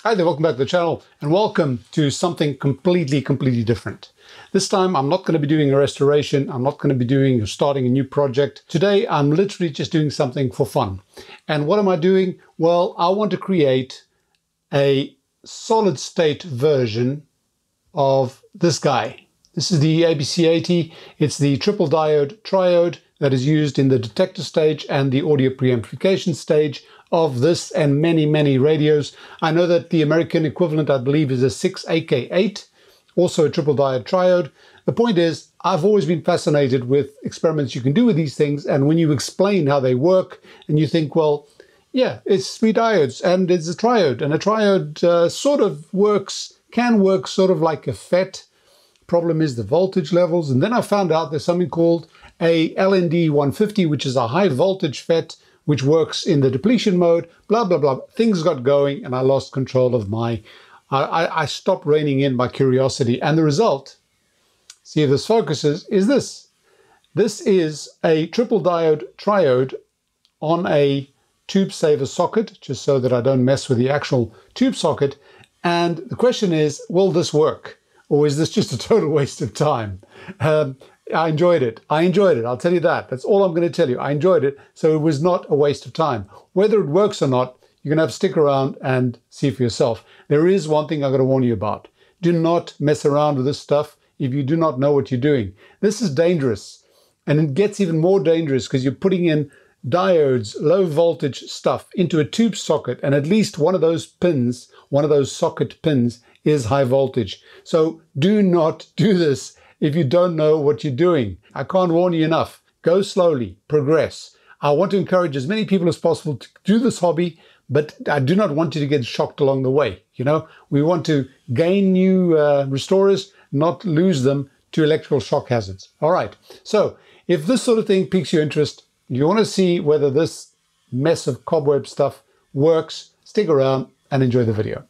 Hi there, welcome back to the channel and welcome to something completely different. This time I'm not going to be doing a restoration, I'm not going to be doing or starting a new project. Today I'm literally just doing something for fun. And what am I doing? Well, I want to create a solid state version of this guy. This is the EABC80. It's the triple diode triode that is used in the detector stage and the audio preamplification stage of this and many radios. I know that the American equivalent, I believe, is a 6AK8, also a triple diode triode. The point is, I've always been fascinated with experiments you can do with these things, and when you explain how they work and you think, well, yeah, it's three diodes and it's a triode, and a triode sort of can work sort of like a FET. Problem is the voltage levels. And then I found out there's something called a LND 150, which is a high voltage FET, which works in the depletion mode, blah, blah, blah. Things got going and I lost control of I stopped reining in my curiosity. And the result, see if this focuses, is this. This is a triple diode triode on a tube saver socket, just so that I don't mess with the actual tube socket. And the question is, will this work? Or is this just a total waste of time? I enjoyed it. I'll tell you that. That's all I'm going to tell you. I enjoyed it. So it was not a waste of time. Whether it works or not, you're going to have to stick around and see for yourself. There is one thing I'm going to warn you about. Do not mess around with this stuff if you do not know what you're doing. This is dangerous. And it gets even more dangerous because you're putting in diodes, low voltage stuff into a tube socket. And at least one of those pins, one of those socket pins is high voltage. So do not do this if you don't know what you're doing. I can't warn you enough. Go slowly, progress. I want to encourage as many people as possible to do this hobby, but I do not want you to get shocked along the way. You know, we want to gain new restorers, not lose them to electrical shock hazards. All right, so if this sort of thing piques your interest, you want to see whether this mess of cobweb stuff works, stick around and enjoy the video.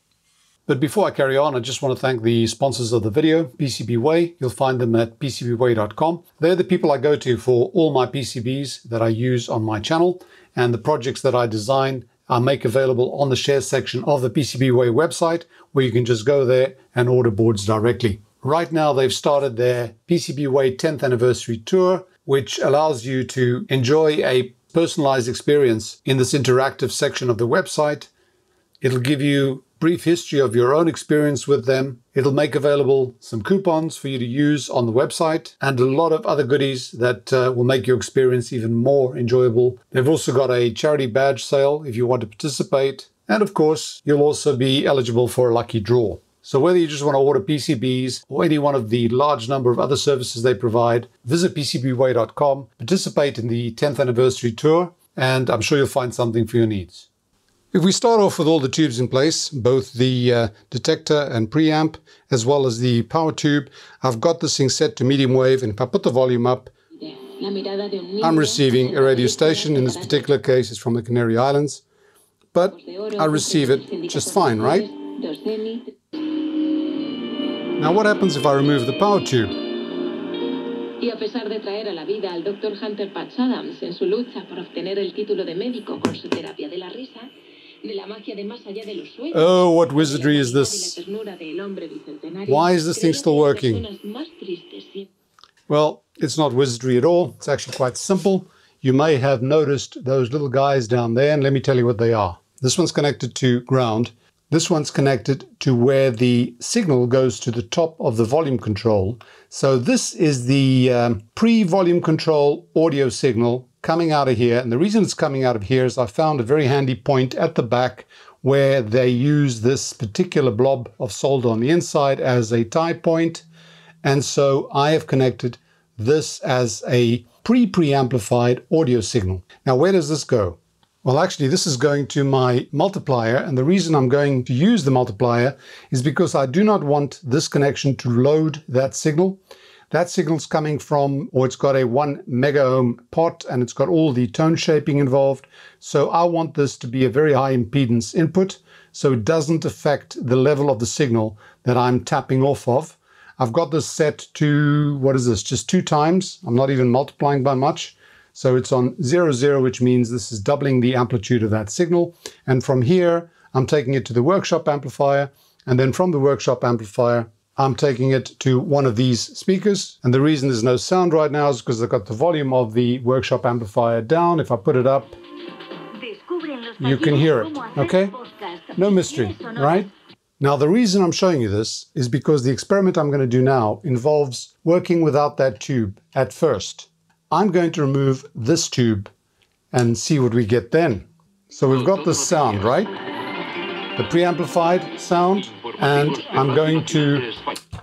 But before I carry on, I just want to thank the sponsors of the video, PcbWay. You'll find them at PcbWay.com. They're the people I go to for all my PCBs that I use on my channel, and the projects that I design I make available on the share section of the PcbWay website, where you can just go there and order boards directly. Right now, they've started their PcbWay 10th anniversary tour, which allows you to enjoy a personalized experience in this interactive section of the website. It'll give you brief history of your own experience with them. It'll make available some coupons for you to use on the website and a lot of other goodies that will make your experience even more enjoyable. They've also got a charity badge sale if you want to participate. And of course, you'll also be eligible for a lucky draw. So whether you just want to order PCBs or any one of the large number of other services they provide, visit PcbWay.com, participate in the 10th anniversary tour, and I'm sure you'll find something for your needs. If we start off with all the tubes in place, both the detector and preamp, as well as the power tube, I've got this thing set to medium wave, and if I put the volume up, I'm receiving a radio station. In this particular case, it's from the Canary Islands, but I receive it just fine, right? Now what happens if I remove the power tube? Y a pesar de traer a la vida al Dr. Hunter Patch Adams en su lucha por obtener el título de médico con su terapia de la risa, de la magia de más allá de los sueños. Oh, what wizardry is this? Why is this thing still working? Well, it's not wizardry at all. It's actually quite simple. You may have noticed those little guys down there, and let me tell you what they are. This one's connected to ground. This one's connected to where the signal goes to the top of the volume control. So this is the pre-volume control audio signal coming out of here. And the reason it's coming out of here is I found a very handy point at the back where they use this particular blob of solder on the inside as a tie point. And so I have connected this as a pre-amplified audio signal. Now, where does this go? Well, actually, this is going to my multiplier, and the reason I'm going to use the multiplier is because I do not want this connection to load that signal. That signal's coming from, or it's got a 1 mega ohm pot, and it's got all the tone shaping involved. So I want this to be a very high impedance input, so it doesn't affect the level of the signal that I'm tapping off of. I've got this set to, what is this, just 2 times. I'm not even multiplying by much. So it's on 0, 0, which means this is doubling the amplitude of that signal. And from here, I'm taking it to the workshop amplifier, and then from the workshop amplifier, I'm taking it to one of these speakers. And the reason there's no sound right now is because I've got the volume of the workshop amplifier down. If I put it up, you can hear it, okay? No mystery, right? Now, the reason I'm showing you this is because the experiment I'm going to do now involves working without that tube at first. I'm going to remove this tube and see what we get then. So we've got this sound, right? The preamplified sound, and I'm going to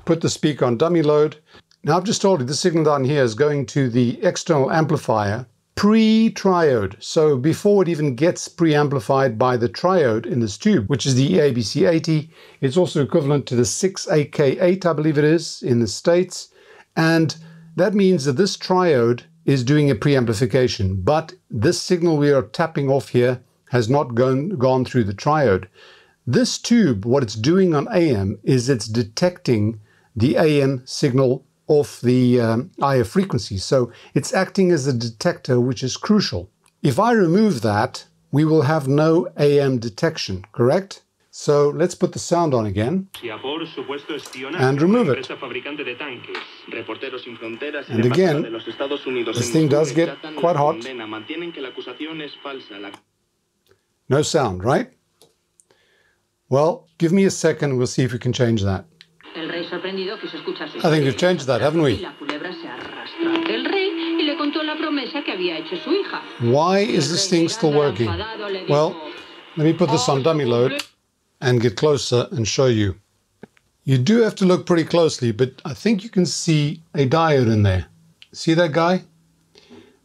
put the speaker on dummy load. Now, I've just told you the signal down here is going to the external amplifier pre-triode. So before it even gets preamplified by the triode in this tube, which is the EABC80, it's also equivalent to the 6AK8, I believe it is, in the States. And that means that this triode is doing a preamplification, but this signal we are tapping off here has not gone through the triode. This tube, what it's doing on AM is it's detecting the AM signal off the IF frequency. So it's acting as a detector, which is crucial. If I remove that, we will have no AM detection, correct? So let's put the sound on again and remove it. And again, this thing does get quite hot. No sound, right? Well, give me a second, we'll see if we can change that. I think we've changed that, haven't we? Why is this thing still working? Well, let me put this on dummy load and get closer and show you. You do have to look pretty closely, but I think you can see a diode in there. See that guy?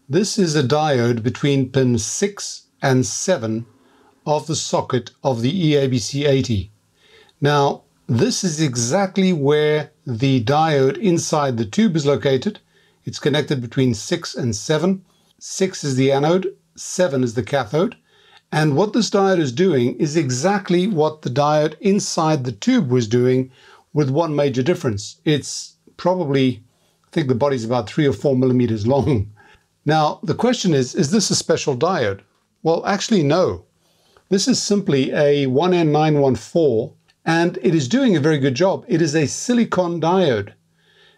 This is a diode between pins 6 and 7 of the socket of the EABC80. Now, this is exactly where the diode inside the tube is located. It's connected between 6 and 7. 6 is the anode, 7 is the cathode. And what this diode is doing is exactly what the diode inside the tube was doing, with one major difference. It's probably, I think the body's about 3 or 4 millimeters long. Now, the question is this a special diode? Well, actually, no. This is simply a 1N914, and it is doing a very good job. It is a silicon diode.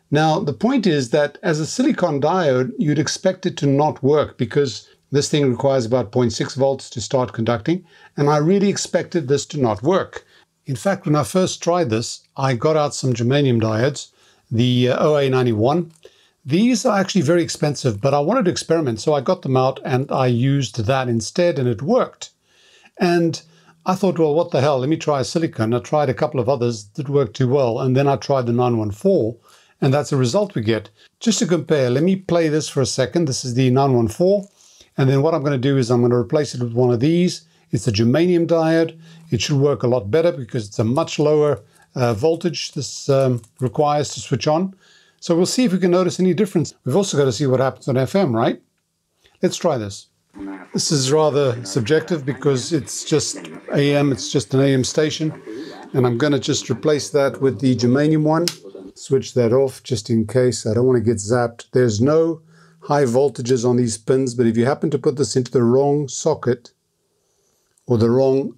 Now, the point is that as a silicon diode, you'd expect it to not work because this thing requires about 0.6 volts to start conducting, and I really expected this to not work. In fact, when I first tried this, I got out some germanium diodes, the OA91. These are actually very expensive, but I wanted to experiment, so I got them out and I used that instead, and it worked. And I thought, well, what the hell, let me try a silicon. I tried a couple of others that worked too well, and then I tried the 914, and that's the result we get. Just to compare, let me play this for a second. This is the 914, and then what I'm going to do is I'm going to replace it with one of these. It's a germanium diode. It should work a lot better because it's a much lower voltage this requires to switch on. So we'll see if we can notice any difference. We've also got to see what happens on FM, right? Let's try this. This is rather subjective because it's just AM, it's just an AM station. And I'm going to just replace that with the germanium one. Switch that off just in case. I don't want to get zapped. There's no high voltages on these pins, but if you happen to put this into the wrong socket or the wrong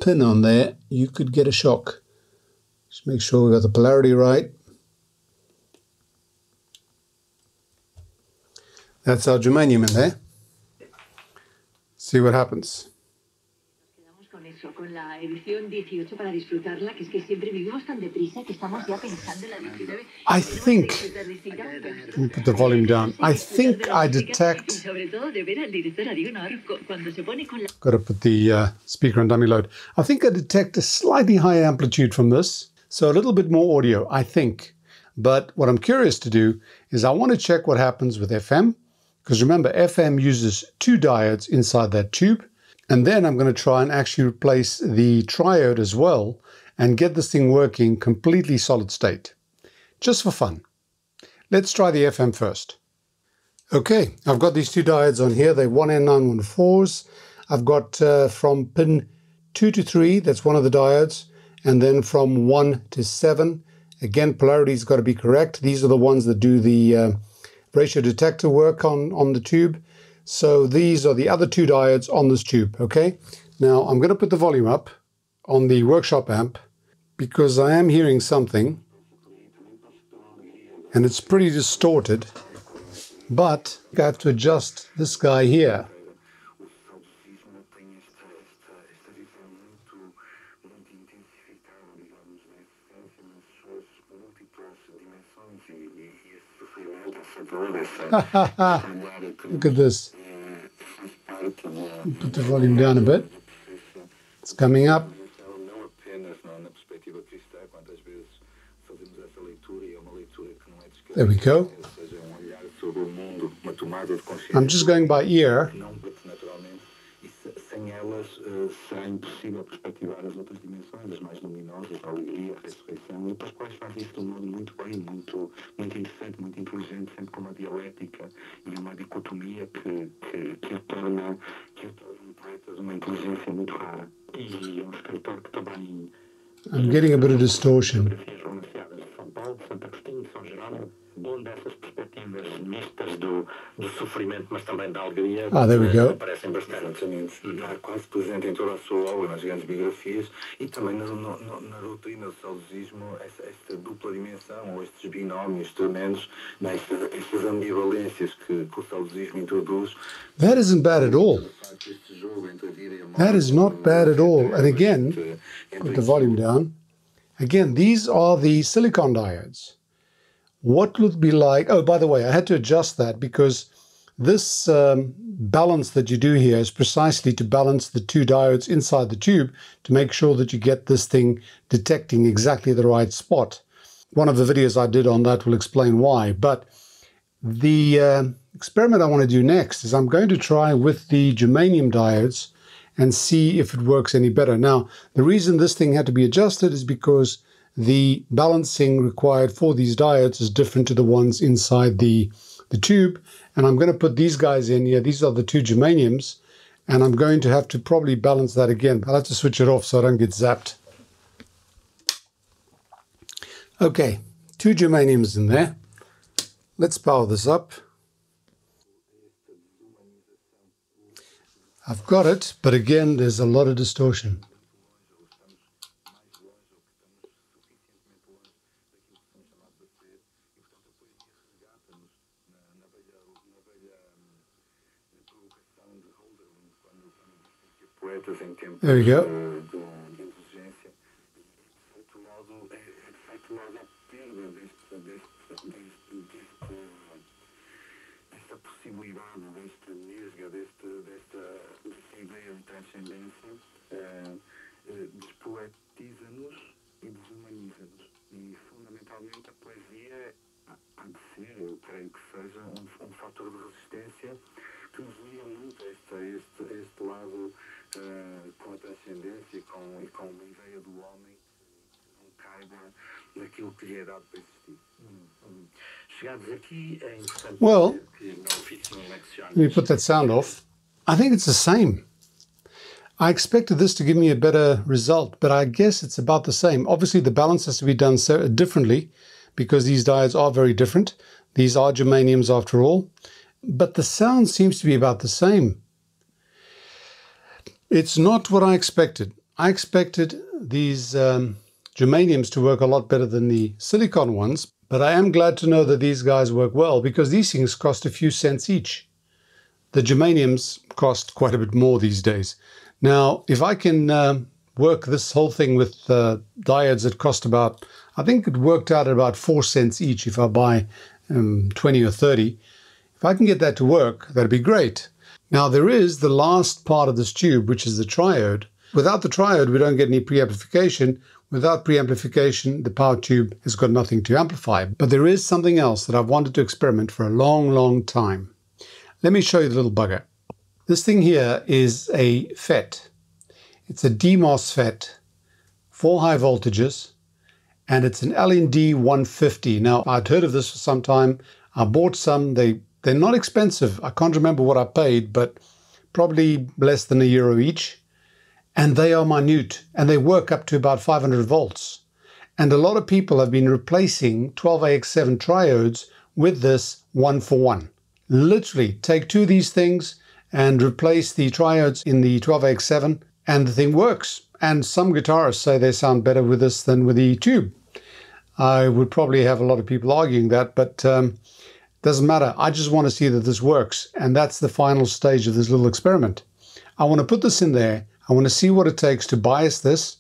pin on there, you could get a shock. Just make sure we got the polarity right. That's our germanium in there. See what happens. I think, let me put the volume down. I think I detect, got to put the speaker on dummy load. I think I detect a slightly higher amplitude from this. So a little bit more audio, I think. But what I'm curious to do is I want to check what happens with FM. Because remember, FM uses 2 diodes inside that tube. And then I'm going to try and actually replace the triode as well and get this thing working completely solid state. Just for fun. Let's try the FM first. Okay, I've got these 2 diodes on here. They're 1N914s. I've got from pin 2 to 3, that's one of the diodes. And then from 1 to 7, again, polarity's got to be correct. These are the ones that do the ratio detector work on the tube. So these are the other 2 diodes on this tube, okay? Now I'm going to put the volume up on the workshop amp because I am hearing something and it's pretty distorted, but I have to adjust this guy here. Look at this. Put the volume down a bit. It's coming up. There we go. I'm just going by ear. Sem elas, será impossível perspectivar as outras dimensões, as mais luminosas, a alegria, a ressurreição. E o Pascoal faz isso de um modo muito bem, muito interessante, muito inteligente, sempre com uma dialética e uma dicotomia que o torna um poeta de uma inteligência muito rara. E um escritor que também... I'm getting a bit of distortion. São Paulo, Santo Agostinho, São Jerónimo, onde essas perspectivas mistas do sofrimento, mas também da alegria, aparecem bastante. Está quase presente em toda a sua obra, nas grandes biografias, e também na doutrina do saudosismo, esta dupla dimensão, ou estes binómios tremendos, estas ambivalências que o saudosismo introduz. That isn't bad at all. That is not bad at all. And again, put the volume down. Again, these are the silicon diodes. What would be like... Oh, by the way, I had to adjust that because this balance that you do here is precisely to balance the two diodes inside the tube to make sure that you get this thing detecting exactly the right spot. One of the videos I did on that will explain why. But the experiment I want to do next is I'm going to try with the germanium diodes and see if it works any better. Now, the reason this thing had to be adjusted is because the balancing required for these diodes is different to the ones inside the tube. And I'm going to put these guys in here. These are the two germaniums. And I'm going to have to probably balance that again. I'll have to switch it off so I don't get zapped. Okay, two germaniums in there. Let's power this up. I've got it, but again, there's a lot of distortion. There we go. Despoetiza-nos e desumaniza-nos. E fundamentalmente a poesia há de ser, eu creio que seja, um fator de resistência que nos liga muito a este lado com a transcendência e com uma ideia do homem que não caiba naquilo que lhe é dado para existir. Chegados aqui é importante que no ofício lecciones. Let me put that sound off. I think it's the same. I expected this to give me a better result, but I guess it's about the same. Obviously, the balance has to be done so differently because these diodes are very different. These are germaniums after all, but the sound seems to be about the same. It's not what I expected. I expected these germaniums to work a lot better than the silicon ones, but I am glad to know that these guys work well because these things cost a few cents each. The germaniums cost quite a bit more these days. Now, if I can work this whole thing with diodes that cost about, I think it worked out at about 4 cents each if I buy 20 or 30. If I can get that to work, that'd be great. Now, there is the last part of this tube, which is the triode. Without the triode, we don't get any preamplification. Without preamplification, the power tube has got nothing to amplify. But there is something else that I've wanted to experiment for a long, long time. Let me show you the little bugger. This thing here is a FET. It's a DMOS FET, 4 high voltages, and it's an LND 150. Now, I'd heard of this for some time. I bought some. They're not expensive. I can't remember what I paid, but probably less than €1 each. And they are minute, and they work up to about 500 volts. And a lot of people have been replacing 12AX7 triodes with this 1-for-1. Literally, take 2 of these things and replace the triodes in the 12AX7, and the thing works. And some guitarists say they sound better with this than with the tube. I would probably have a lot of people arguing that, but doesn't matter. I just want to see that this works. And that's the final stage of this little experiment. I want to put this in there. I want to see what it takes to bias this,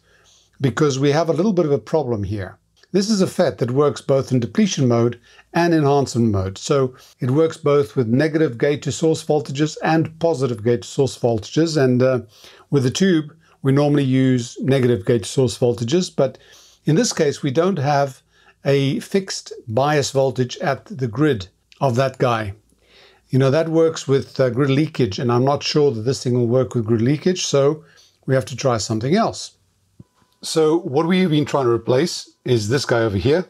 because we have a little bit of a problem here. This is a FET that works both in depletion mode and enhancement mode. So it works both with negative gate to source voltages and positive gate to source voltages. And with the tube, we normally use negative gate to source voltages. But in this case, we don't have a fixed bias voltage at the grid of that guy. You know, that works with grid leakage, and I'm not sure that this thing will work with grid leakage. So we have to try something else. So what we've been trying to replace is this guy over here.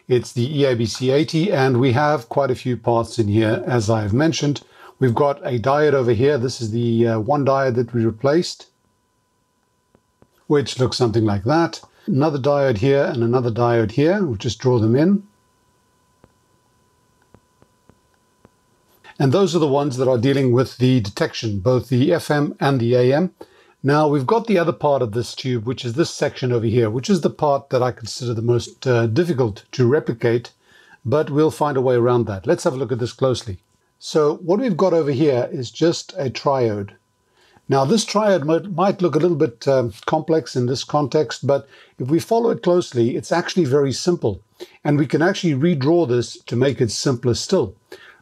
It's the EABC80, and we have quite a few parts in here, as I have mentioned. We've got a diode over here. This is the one diode that we replaced, which looks something like that. Another diode here and another diode here. We'll just draw them in. And those are the ones that are dealing with the detection, both the FM and the AM. Now we've got the other part of this tube, which is this section over here, which is the part that I consider the most difficult to replicate, but we'll find a way around that. Let's have a look at this closely. So what we've got over here is just a triode. Now this triode might look a little bit complex in this context, but if we follow it closely, it's actually very simple. And we can actually redraw this to make it simpler still.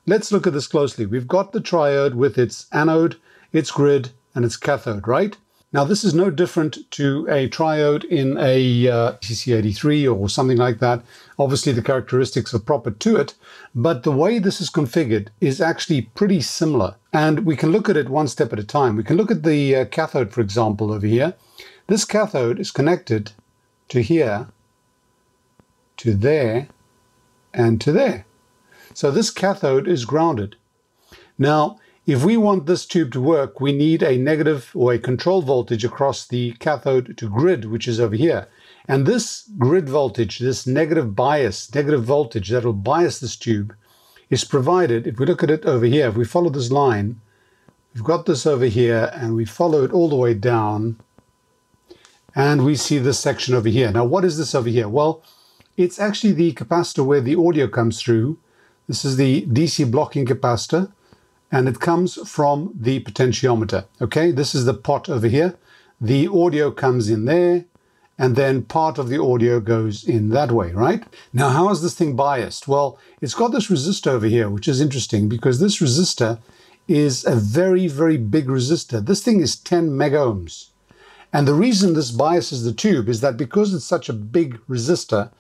Let's look at this closely. We've got the triode with its anode, its grid, and its cathode, right? Now this is no different to a triode in a EABC80 or something like that. Obviously the characteristics are proper to it, but the way this is configured is actually pretty similar. And we can look at it one step at a time. We can look at the cathode, for example, over here. This cathode is connected to here, to there, and to there. So this cathode is grounded. Now, if we want this tube to work, we need a negative or a control voltage across the cathode to grid, which is over here. And this grid voltage, this negative bias, negative voltage that will bias this tube, is provided, if we look at it over here, if we follow this line, we've got this over here and we follow it all the way down, and we see this section over here. Now, what is this over here? Well, it's actually the capacitor where the audio comes through. This is the DC blocking capacitor, and it comes from the potentiometer. Okay, this is the pot over here. The audio comes in there, and then part of the audio goes in that way, right? Now, how is this thing biased? Well, it's got this resistor over here, which is interesting because this resistor is a very, very big resistor. This thing is 10 megohms. And the reason this biases the tube is that because it's such a big resistor,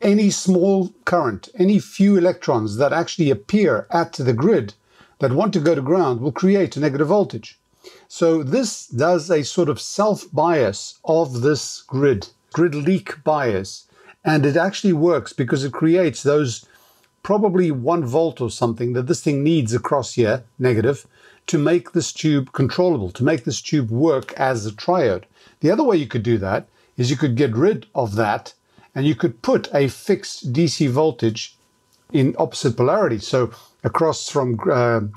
any small current, any few electrons that actually appear at the grid that want to go to ground will create a negative voltage. So this does a sort of self-bias of this grid leak bias, and it actually works because it creates those probably 1 volt or something that this thing needs across here, negative, to make this tube controllable, to make this tube work as a triode. The other way you could do that is you could get rid of that and you could put a fixed DC voltage in opposite polarity. So across from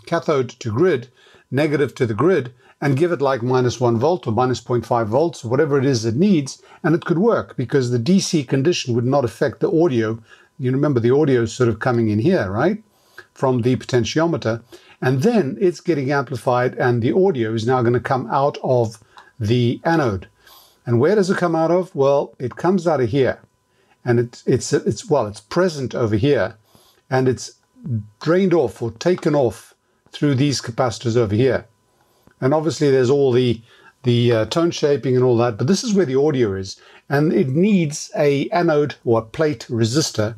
cathode to grid, negative to the grid, and give it like -1 volt or -0.5 volts, or whatever it is it needs, and it could work because the DC condition would not affect the audio. You remember the audio is sort of coming in here, right? From the potentiometer, and then it's getting amplified and the audio is now going to come out of the anode. And where does it come out of? Well, it comes out of here, and it's present over here, and it's drained off or taken off through these capacitors over here. And obviously there's all the tone shaping and all that, but this is where the audio is, and it needs a anode or a plate resistor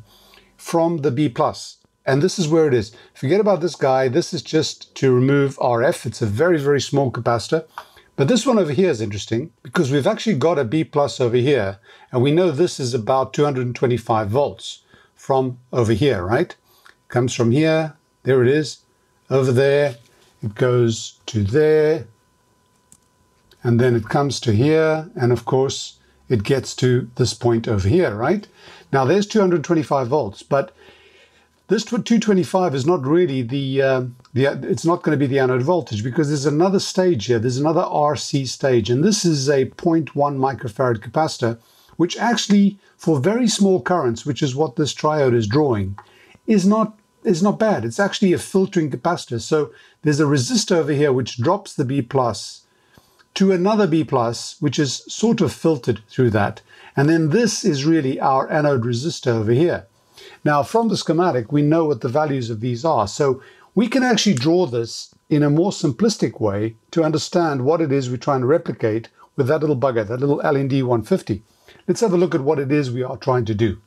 from the B+. And this is where it is. Forget about this guy. This is just to remove RF. It's a very, very small capacitor. But this one over here is interesting because we've actually got a B+ over here, and we know this is about 225 volts from over here, right? Comes from here, there it is, over there, it goes to there, and then it comes to here, and of course it gets to this point over here, right? Now there's 225 volts, but This 225 is not really it's not going to be the anode voltage, because there's another stage here. There's another RC stage, and this is a 0.1 microfarad capacitor, which actually, for very small currents, which is what this triode is drawing, is not bad. It's actually a filtering capacitor. So there's a resistor over here which drops the B plus to another B plus, which is sort of filtered through that. And then this is really our anode resistor over here. Now, from the schematic, we know what the values of these are. So we can actually draw this in a more simplistic way to understand what it is we're trying to replicate with that little bugger, that little LND 150. Let's have a look at what it is we are trying to do.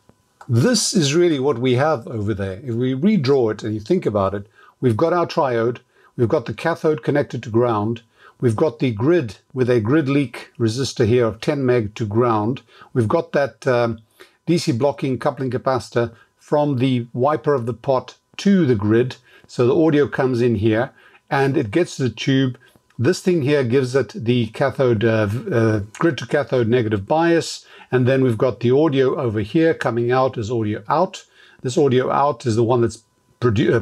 This is really what we have over there. If we redraw it and you think about it, we've got our triode, we've got the cathode connected to ground, we've got the grid with a grid leak resistor here of 10 meg to ground, we've got that DC blocking coupling capacitor from the wiper of the pot to the grid, so the audio comes in here and it gets to the tube. This thing here gives it the cathode grid to cathode negative bias, and then we've got the audio over here coming out as audio out. This audio out is the one that's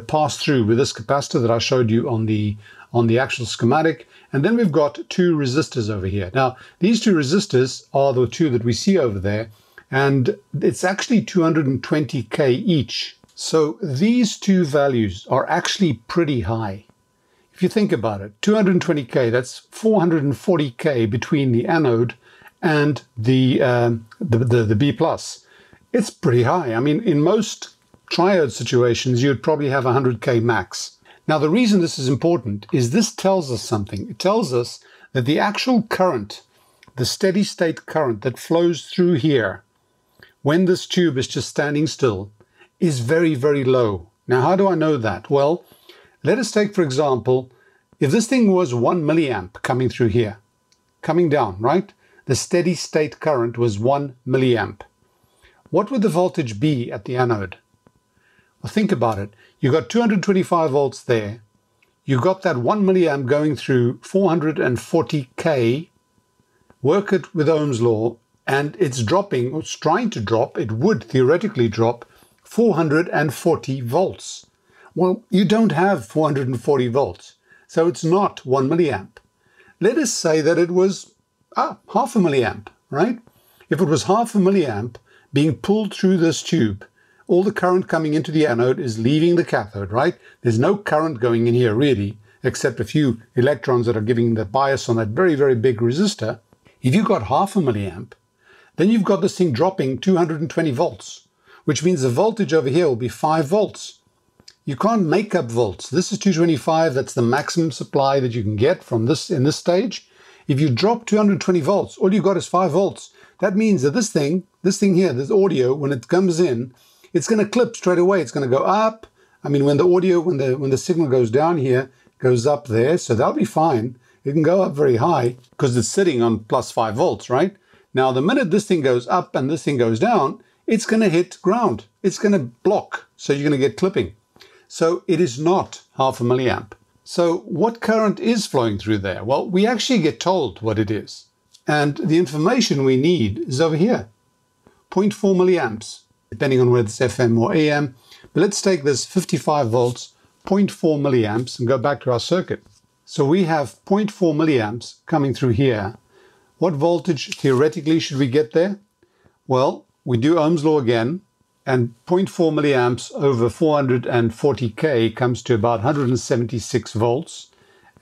passed through with this capacitor that I showed you on the actual schematic. And then we've got two resistors over here. Now, these two resistors are the two that we see over there, and it's actually 220k each. So these two values are actually pretty high. If you think about it, 220k, that's 440k between the anode and the B plus. It's pretty high. I mean, in most triode situations, you'd probably have 100k max. Now, the reason this is important is this tells us something. It tells us that the actual current, the steady state current that flows through here, when this tube is just standing still, is very, very low. Now, how do I know that? Well, let us take, for example, if this thing was 1 milliamp coming through here, coming down, right? The steady state current was 1 milliamp. What would the voltage be at the anode? Well, think about it. You got 225 volts there. You got that 1 milliamp going through 440k. Work it with Ohm's law, and it's dropping, or it's trying to drop, it would theoretically drop 440 volts. Well, you don't have 440 volts, so it's not 1 milliamp. Let us say that it was half a milliamp, right? If it was half a milliamp being pulled through this tube, all the current coming into the anode is leaving the cathode, right? There's no current going in here really, except a few electrons that are giving the bias on that very, very big resistor. If you've got half a milliamp, then you've got this thing dropping 220 volts, which means the voltage over here will be 5 volts. You can't make up volts. This is 225, that's the maximum supply that you can get from this in this stage. If you drop 220 volts, all you got is 5 volts. That means that this thing here, this audio, when it comes in, it's going to clip straight away. It's going to go up. I mean, when the audio, when the signal goes down here, goes up there, so that'll be fine. It can go up very high because it's sitting on plus 5 volts, right? Now, the minute this thing goes up and this thing goes down, it's going to hit ground. It's going to block, so you're going to get clipping. So it is not half a milliamp. So what current is flowing through there? Well, we actually get told what it is. And the information we need is over here, 0.4 milliamps, depending on whether it's FM or AM. But let's take this 55 volts, 0.4 milliamps, and go back to our circuit. So we have 0.4 milliamps coming through here. What voltage theoretically should we get there? Well, we do Ohm's law again, and 0.4 milliamps over 440k comes to about 176 volts.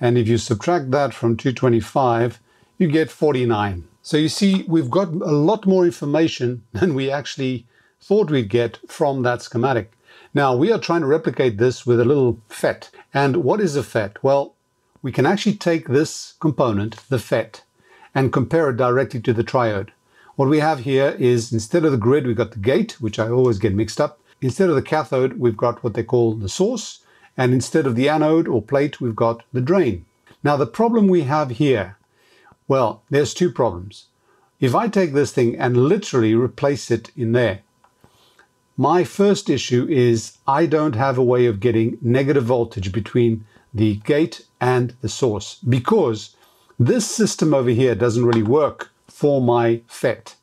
And if you subtract that from 225, you get 49. So you see, we've got a lot more information than we actually thought we'd get from that schematic. Now, we are trying to replicate this with a little FET. And what is a FET? Well, we can actually take this component, the FET, and compare it directly to the triode. What we have here is, instead of the grid, we've got the gate, which I always get mixed up. Instead of the cathode, we've got what they call the source. And instead of the anode or plate, we've got the drain. Now, the problem we have here, well, there's two problems. If I take this thing and literally replace it in there, my first issue is I don't have a way of getting negative voltage between the gate and the source, because this system over here doesn't really work for my FET.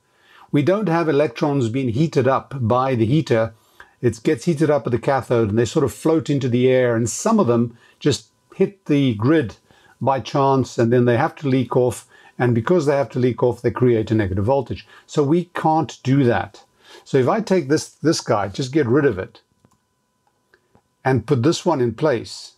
We don't have electrons being heated up by the heater it gets heated up at the cathode and they sort of float into the air, and some of them just hit the grid by chance and then they have to leak off, and because they have to leak off, they create a negative voltage. So we can't do that. So if I take this guy, just get rid of it, and put this one in place,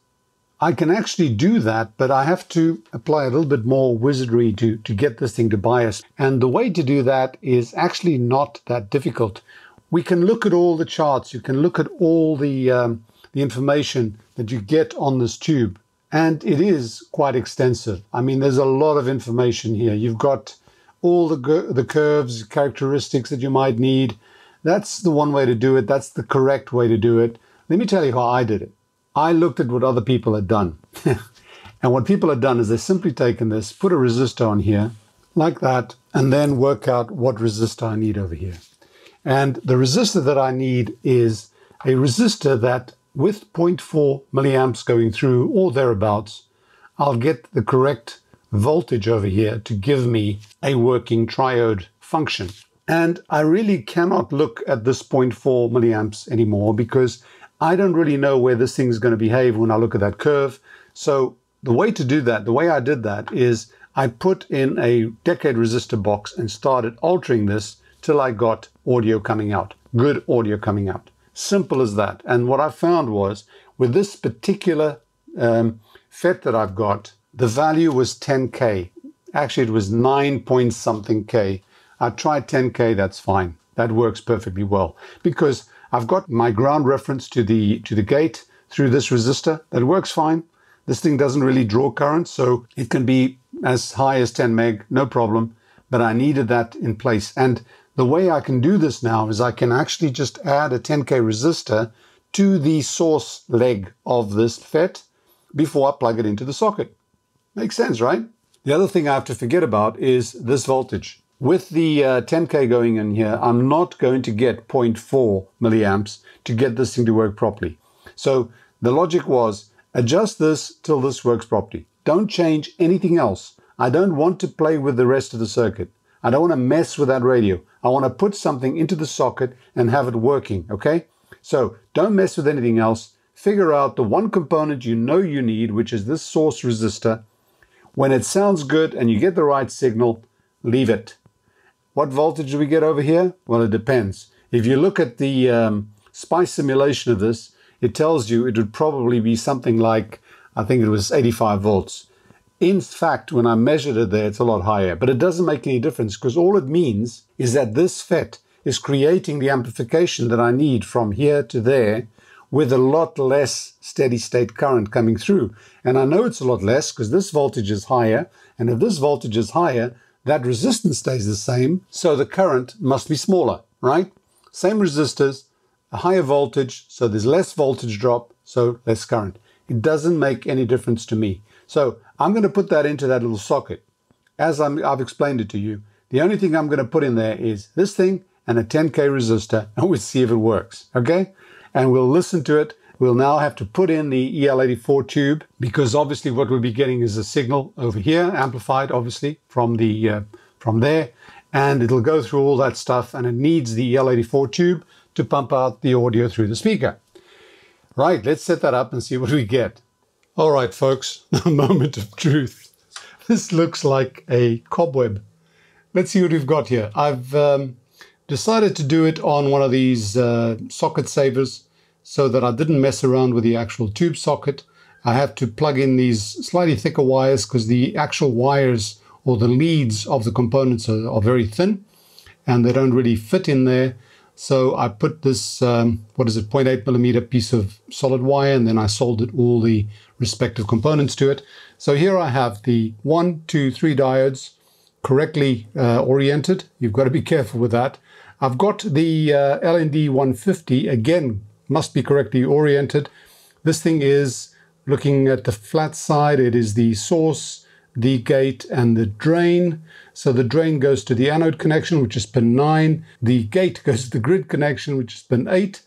I can actually do that, but I have to apply a little bit more wizardry to get this thing to bias. And the way to do that is actually not that difficult. We can look at all the charts, you can look at all the information that you get on this tube, and it is quite extensive. I mean, there's a lot of information here. You've got all the curves, characteristics that you might need. That's the one way to do it. That's the correct way to do it. Let me tell you how I did it. I looked at what other people had done. And what people had done is they've simply taken this, put a resistor on here, like that, and then work out what resistor I need over here. And the resistor that I need is a resistor that, with 0.4 milliamps going through, or thereabouts, I'll get the correct voltage over here to give me a working triode function. And I really cannot look at this 0.4 milliamps anymore because I don't really know where this thing is going to behave when I look at that curve. So the way to do that, the way I did that, is I put in a decade resistor box and started altering this till I got audio coming out, good audio coming out. Simple as that. And what I found was, with this particular FET that I've got, the value was 10K. Actually, it was 9 point something K. I tried 10K, that's fine. That works perfectly well because I've got my ground reference to the gate through this resistor. That works fine. This thing doesn't really draw current, so it can be as high as 10 meg, no problem. But I needed that in place. And the way I can do this now is I can actually just add a 10K resistor to the source leg of this FET before I plug it into the socket. Makes sense, right? The other thing I have to forget about is this voltage. With the 10K going in here, I'm not going to get 0.4 milliamps to get this thing to work properly. So the logic was, adjust this till this works properly. Don't change anything else. I don't want to play with the rest of the circuit. I don't want to mess with that radio. I want to put something into the socket and have it working, okay? So don't mess with anything else. Figure out the one component you know you need, which is this source resistor. When it sounds good and you get the right signal, leave it. What voltage do we get over here? Well, it depends. If you look at the SPICE simulation of this, it tells you it would probably be something like, I think it was 85 volts. In fact, when I measured it there, it's a lot higher, but it doesn't make any difference because all it means is that this FET is creating the amplification that I need from here to there with a lot less steady state current coming through. And I know it's a lot less because this voltage is higher, and if this voltage is higher, that resistance stays the same, so the current must be smaller, right? Same resistors, a higher voltage, so there's less voltage drop, so less current. It doesn't make any difference to me. So I'm going to put that into that little socket. As I've explained it to you, the only thing I'm going to put in there is this thing and a 10K resistor, and we'll see if it works, okay? And we'll listen to it. We'll now have to put in the EL84 tube because obviously what we'll be getting is a signal over here, amplified obviously from there, and it'll go through all that stuff, and it needs the EL84 tube to pump out the audio through the speaker. Right, let's set that up and see what we get. All right, folks, the moment of truth. This looks like a cobweb. Let's see what we've got here. I've decided to do it on one of these socket savers so that I didn't mess around with the actual tube socket. I have to plug in these slightly thicker wires because the actual wires or the leads of the components are very thin and they don't really fit in there. So I put this, 0.8 millimeter piece of solid wire, and then I soldered all the respective components to it. So here I have the 1, 2, 3 diodes correctly oriented. You've got to be careful with that. I've got the LND 150, again, must be correctly oriented. This thing is looking at the flat side. It is the source, the gate, and the drain. So the drain goes to the anode connection, which is pin 9. The gate goes to the grid connection, which is pin 8.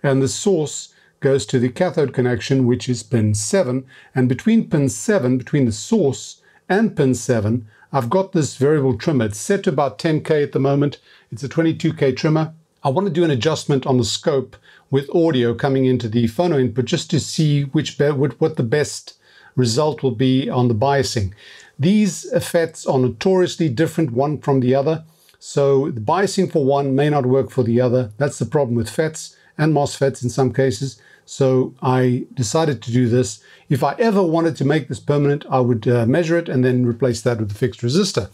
And the source goes to the cathode connection, which is pin 7. And between pin 7, between the source and pin 7, I've got this variable trimmer. It's set to about 10K at the moment. It's a 22K trimmer. I want to do an adjustment on the scope with audio coming into the phono input just to see what the best result will be on the biasing. These effects are notoriously different one from the other, so the biasing for one may not work for the other. That's the problem with FETs and MOSFETs in some cases. So I decided to do this. If I ever wanted to make this permanent, I would measure it and then replace that with a fixed resistor.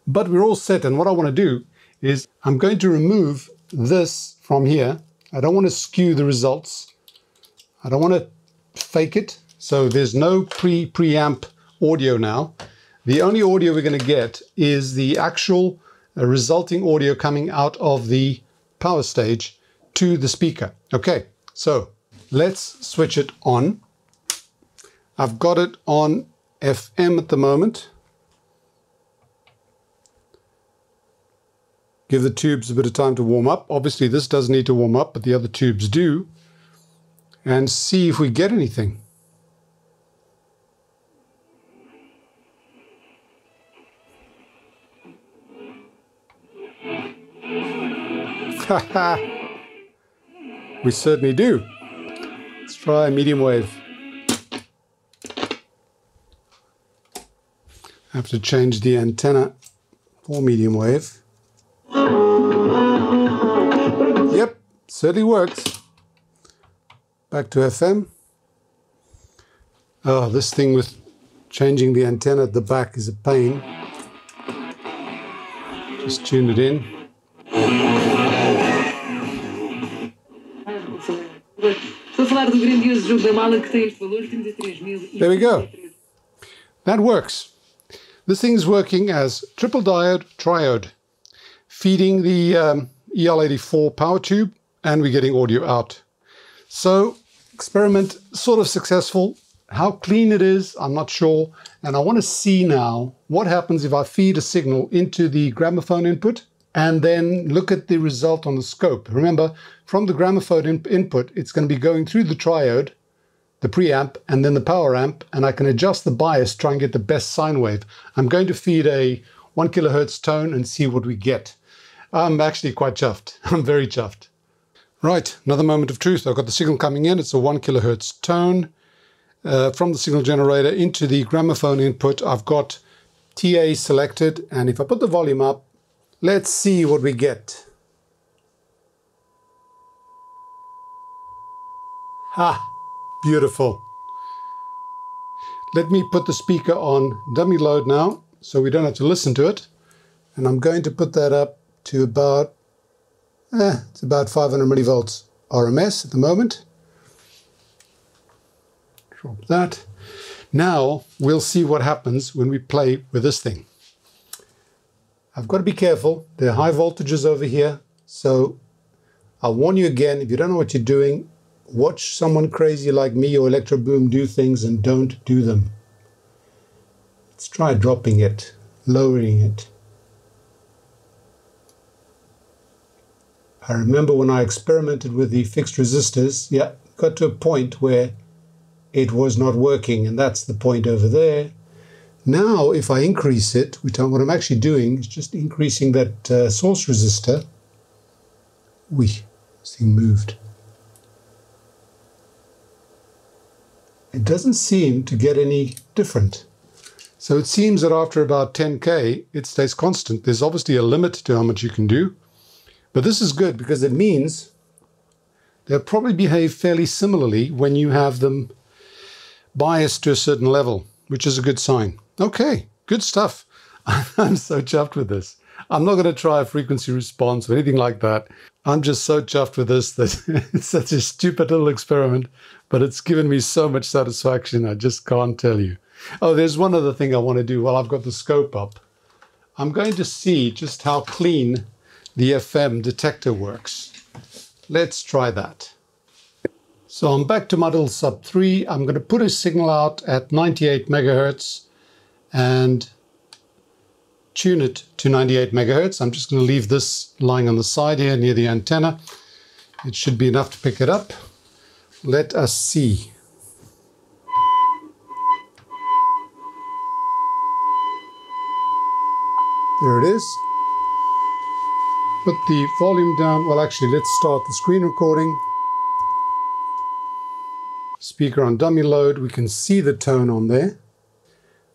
But we're all set, and what I want to do is I'm going to remove this from here. I don't want to skew the results. I don't want to fake it. So there's no preamp audio now. The only audio we're going to get is the actual resulting audio coming out of the power stage to the speaker. Okay, so let's switch it on. I've got it on FM at the moment. Give the tubes a bit of time to warm up. Obviously this doesn't need to warm up, but the other tubes do. And see if we get anything. We certainly do. Let's try medium wave. I have to change the antenna for medium wave. Yep, certainly works. Back to FM. Oh, this thing with changing the antenna at the back is a pain. Just tune it in. There we go. That works. This thing is working as triple diode triode, feeding the EL84 power tube, and we're getting audio out. So, experiment sort of successful. How clean it is, I'm not sure. And I want to see now what happens if I feed a signal into the gramophone input and then look at the result on the scope. Remember, from the gramophone input, it's going to be going through the triode, the preamp, and then the power amp, and I can adjust the bias, try and get the best sine wave. I'm going to feed a 1 kilohertz tone and see what we get. I'm actually quite chuffed. I'm very chuffed. Right, another moment of truth. I've got the signal coming in. It's a 1 kilohertz tone. From the signal generator into the gramophone input, I've got TA selected, and if I put the volume up, let's see what we get. Ah, beautiful. Let me put the speaker on dummy load now, so we don't have to listen to it. And I'm going to put that up to about, it's about 500 millivolts RMS at the moment. Drop that. Now we'll see what happens when we play with this thing. I've got to be careful. There are high voltages over here, so I'll warn you again, if you don't know what you're doing, watch someone crazy like me or Electro Boom do things and don't do them. Let's try dropping it, lowering it. I remember when I experimented with the fixed resistors, yeah, got to a point where it was not working, and that's the point over there. Now, if I increase it, what I'm actually doing is just increasing that source resistor. This thing moved. It doesn't seem to get any different. So it seems that after about 10K, it stays constant. There's obviously a limit to how much you can do. But this is good because it means they'll probably behave fairly similarly when you have them biased to a certain level, which is a good sign. Okay, good stuff. I'm so chuffed with this. I'm not going to try a frequency response or anything like that. I'm just so chuffed with this that it's such a stupid little experiment, but it's given me so much satisfaction, I just can't tell you. Oh, there's one other thing I want to do while I've got the scope up. I'm going to see just how clean the FM detector works. Let's try that. So I'm back to my little sub 3. I'm going to put a signal out at 98 megahertz and tune it to 98 megahertz. I'm just going to leave this lying on the side here near the antenna. It should be enough to pick it up. Let us see. There it is. Put the volume down. Well, actually, let's start the screen recording. speaker on dummy load. We can see the tone on there.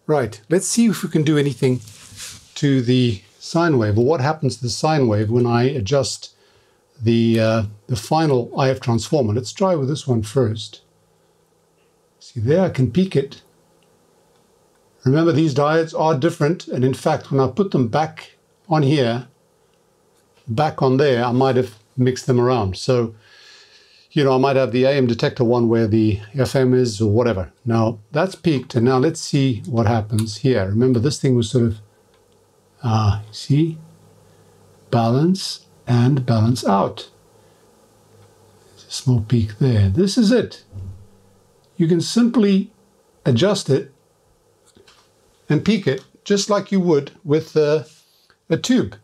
Right, let's see if we can do anything to the sine wave, or what happens to the sine wave when I adjust the final IF transformer. Let's try with this one first. See there, I can peak it. Remember, these diodes are different, and in fact, when I put them back on here, back on there, I might have mixed them around. So, you know, I might have the AM detector one where the FM is, or whatever. Now, that's peaked, and now let's see what happens here. Remember, this thing was sort of, see, balance and balance out. There's a small peak there. This is it. You can simply adjust it and peak it just like you would with a tube.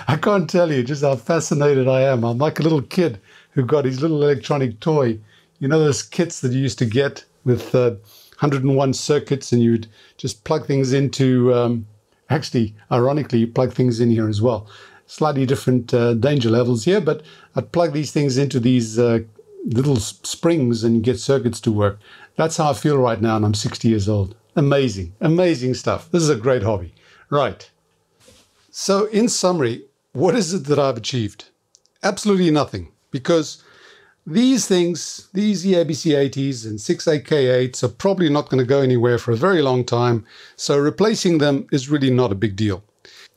I can't tell you just how fascinated I am. I'm like a little kid who got his little electronic toy. You know those kits that you used to get with 101 circuits, and you'd just plug things into, actually, ironically, you plug things in here as well. Slightly different danger levels here, but I'd plug these things into these little springs and you get circuits to work. That's how I feel right now, and I'm 60 years old. Amazing, amazing stuff. This is a great hobby. Right. So in summary, what is it that I've achieved? Absolutely nothing, because these things, these EABC80s and 6AK8s are probably not going to go anywhere for a very long time, so replacing them is really not a big deal.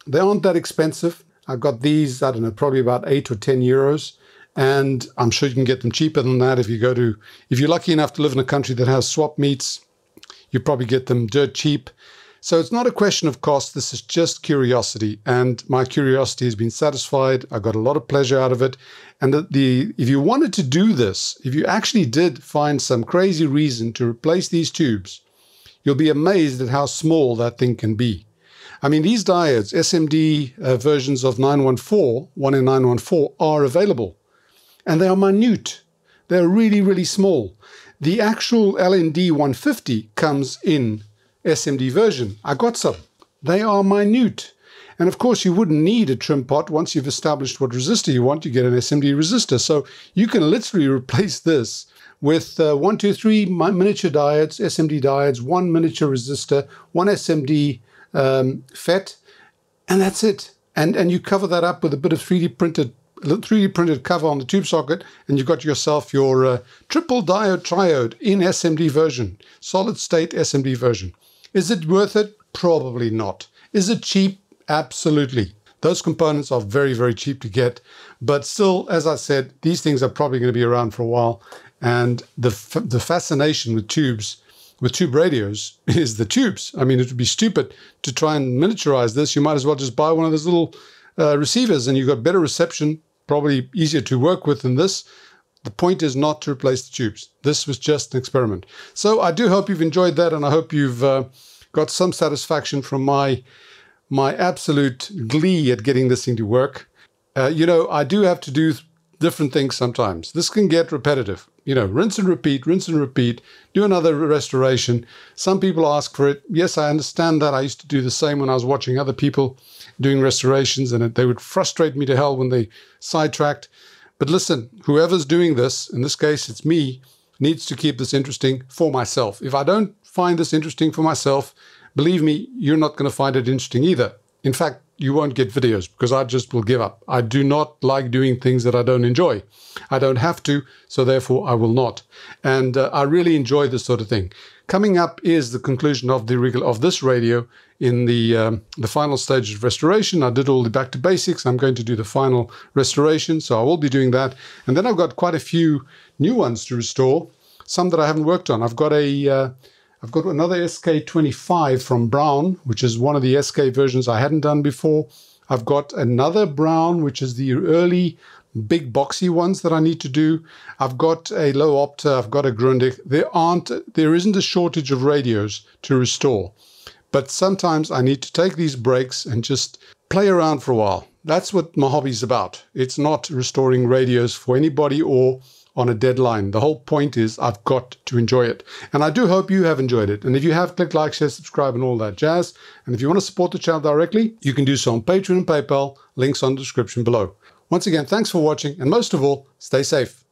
They aren't that expensive. I got these, I don't know, probably about 8 or 10 euros, and I'm sure you can get them cheaper than that if you're lucky enough to live in a country that has swap meets. You probably get them dirt cheap. So it's not a question of cost, this is just curiosity, and my curiosity has been satisfied. I got a lot of pleasure out of it, and if you wanted to do this, if you actually did find some crazy reason to replace these tubes, you'll be amazed at how small that thing can be. I mean, these diodes, SMD versions of 914, 1N914, are available, and they are minute. They're really, really small. The actual LND 150 comes in SMD version. I got some. They are minute. And of course, you wouldn't need a trim pot. Once you've established what resistor you want, you get an SMD resistor. So you can literally replace this with 1, 2, 3 miniature diodes, SMD diodes, 1 miniature resistor, 1 SMD FET, and that's it. And you cover that up with a bit of 3D printed cover on the tube socket, and you've got yourself your triple diode triode in SMD version, solid state SMD version. Is it worth it? Probably not. Is it cheap? Absolutely. Those components are very, very cheap to get, but still, as I said, these things are probably going to be around for a while, and the fascination with tubes, with tube radios, is the tubes. I mean, it would be stupid to try and miniaturize this. You might as well just buy one of those little receivers, and you've got better reception, probably easier to work with than this. The point is not to replace the tubes. This was just an experiment. So I do hope you've enjoyed that, and I hope you've got some satisfaction from my absolute glee at getting this thing to work. You know, I do have to do different things sometimes. This can get repetitive. You know, rinse and repeat, do another restoration. Some people ask for it. Yes, I understand that. I used to do the same when I was watching other people doing restorations, and they would frustrate me to hell when they sidetracked. But listen, whoever's doing this, in this case it's me, needs to keep this interesting for myself. If I don't find this interesting for myself, believe me, you're not going to find it interesting either. In fact, you won't get videos because I just will give up. I do not like doing things that I don't enjoy. I don't have to, so therefore I will not. And I really enjoy this sort of thing. Coming up is the conclusion of this radio in the final stage of restoration. I did all the back to basics. I'm going to do the final restoration, so I will be doing that. And then I've got quite a few new ones to restore, some that I haven't worked on. I've got another SK25 from BRAUN, which is one of the SK versions I hadn't done before. I've got another BRAUN, which is the early big boxy ones that I need to do. I've got a LOEWE-OPTA, I've got a GRUNDIG. There isn't a shortage of radios to restore. But sometimes I need to take these breaks and just play around for a while. That's what my hobby's about. It's not restoring radios for anybody or on a deadline. The whole point is I've got to enjoy it. And I do hope you have enjoyed it. And if you have, click like, share, subscribe, and all that jazz. And if you want to support the channel directly, you can do so on Patreon and PayPal. Links on the description below. Once again, thanks for watching. And most of all, stay safe.